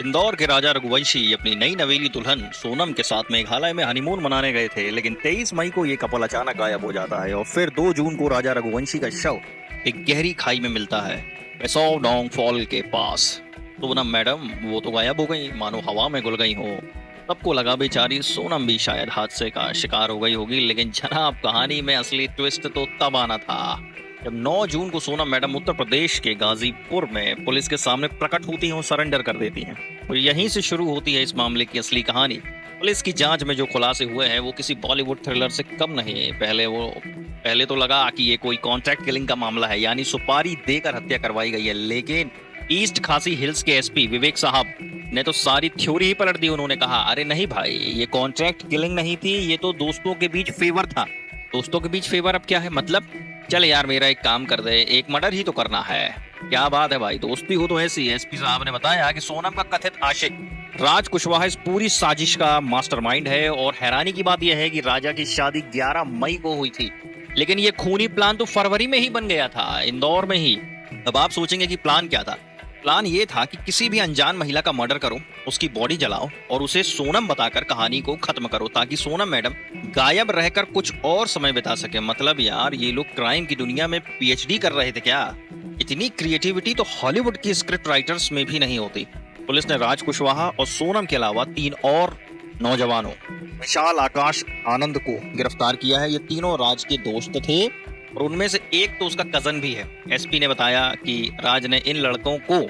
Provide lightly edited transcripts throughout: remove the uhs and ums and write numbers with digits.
इंदौर के राजा रघुवंशी अपनी नई नवेली दुल्हन सोनम के साथ मेघालय में हनीमून मनाने गए थे, लेकिन 23 मई को ये कपल अचानक गायब हो जाता है और फिर 2 जून को राजा रघुवंशी का शव एक गहरी खाई में मिलता है, पेसोव फॉल के पास। सोनम मैडम वो तो गायब हो गई, मानो हवा में घुल गई हो। सबको लगा बेचारी सोनम भी शायद हादसे का शिकार हो गई होगी, लेकिन जनाब कहानी में असली ट्विस्ट तो तब आना था जब 9 जून को सोनम मैडम उत्तर प्रदेश के गाजीपुर में पुलिस के सामने प्रकट होती हैं और सरेंडर कर देती हैं। और यहीं से शुरू होती है इस मामले की असली कहानी। पुलिस की जांच में जो खुलासे हुए हैं वो किसी बॉलीवुड थ्रिलर से कम नहीं। पहले तो लगा कि ये कोई कॉन्ट्रैक्ट किलिंग का मामला है, यानी सुपारी देकर हत्या करवाई गई है, लेकिन ईस्ट खासी हिल्स के एसपी विवेक साहब ने तो सारी थ्योरी ही पलट दी। उन्होंने कहा, अरे नहीं भाई, ये कॉन्ट्रैक्ट किलिंग नहीं थी, ये तो दोस्तों के बीच फेवर था। दोस्तों के बीच फेवर अब क्या है मतलब? चल यार मेरा एक काम कर दे, एक मर्डर ही तो करना है। क्या बात है भाई, दोस्ती हो तो ऐसी। एसपी साहब ने बताया कि सोनम का कथित आशिक राज कुशवाहा इस पूरी साजिश का मास्टरमाइंड है। और हैरानी की बात यह है कि राजा की शादी 11 मई को हुई थी, लेकिन ये खूनी प्लान तो फरवरी में ही बन गया था, इंदौर में ही। अब आप सोचेंगे कि प्लान क्या था। प्लान ये था कि किसी भी अनजान महिला का मर्डर करो, उसकी बॉडी जलाओ और उसे सोनम बताकर कहानी को खत्म करो, ताकि सोनम मैडम गायब रहकर कुछ और समय बिता सके। मतलब यार, ये लोग क्राइम की दुनिया में पीएचडी कर रहे थे क्या? इतनी क्रिएटिविटी तो हॉलीवुड की स्क्रिप्ट राइटर्स में भी नहीं होती। पुलिस ने राज कुशवाहा और सोनम के अलावा 3 और नौजवानों, विशाल, आकाश, आनंद को गिरफ्तार किया है। ये तीनों राज के दोस्त थे और उनमें से एक तो उसका कजन भी है। एसपी ने बताया कि राज ने इन लड़कों को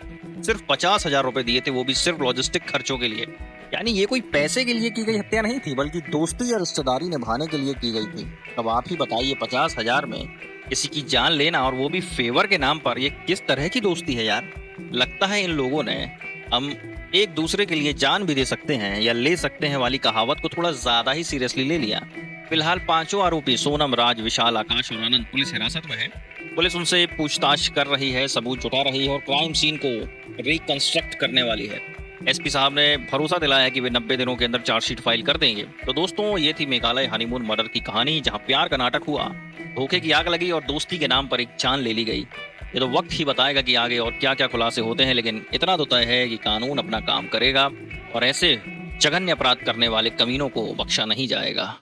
सिर्फ 50,000 रुपए दिए थे, वो भी सिर्फ लॉजिस्टिक खर्चों के लिए। यानी ये कोई पैसे के लिए की गई हत्या नहीं थी, बल्कि दोस्ती या रिश्तेदारी निभाने के लिए की गई थी। अब आप ही बताइए, 50,000 में किसी की जान लेना, और वो भी फेवर के नाम पर, ये किस तरह की दोस्ती है यार? लगता है इन लोगों ने हम एक दूसरे के लिए जान भी दे सकते हैं या ले सकते हैं वाली कहावत को थोड़ा ज्यादा ही सीरियसली ले लिया। फिलहाल 5 आरोपी सोनम, राज, विशाल, आकाश और आनंद पुलिस हिरासत में है। पुलिस उनसे पूछताछ कर रही है, सबूत जुटा रही है और क्राइम सीन को रिकंस्ट्रक्ट करने वाली है। एसपी साहब ने भरोसा दिलाया कि वे 90 दिनों के अंदर चार्जशीट फाइल कर देंगे। तो दोस्तों, ये थी मेघालय हनीमून मर्डर की कहानी, जहां प्यार का नाटक हुआ, धोखे की आग लगी और दोस्ती के नाम पर एक जान ले ली गई। ये तो वक्त ही बताएगा कि आगे और क्या क्या खुलासे होते हैं, लेकिन इतना तो तय है कि कानून अपना काम करेगा और ऐसे जघन्य अपराध करने वाले कमीनों को बख्शा नहीं जाएगा।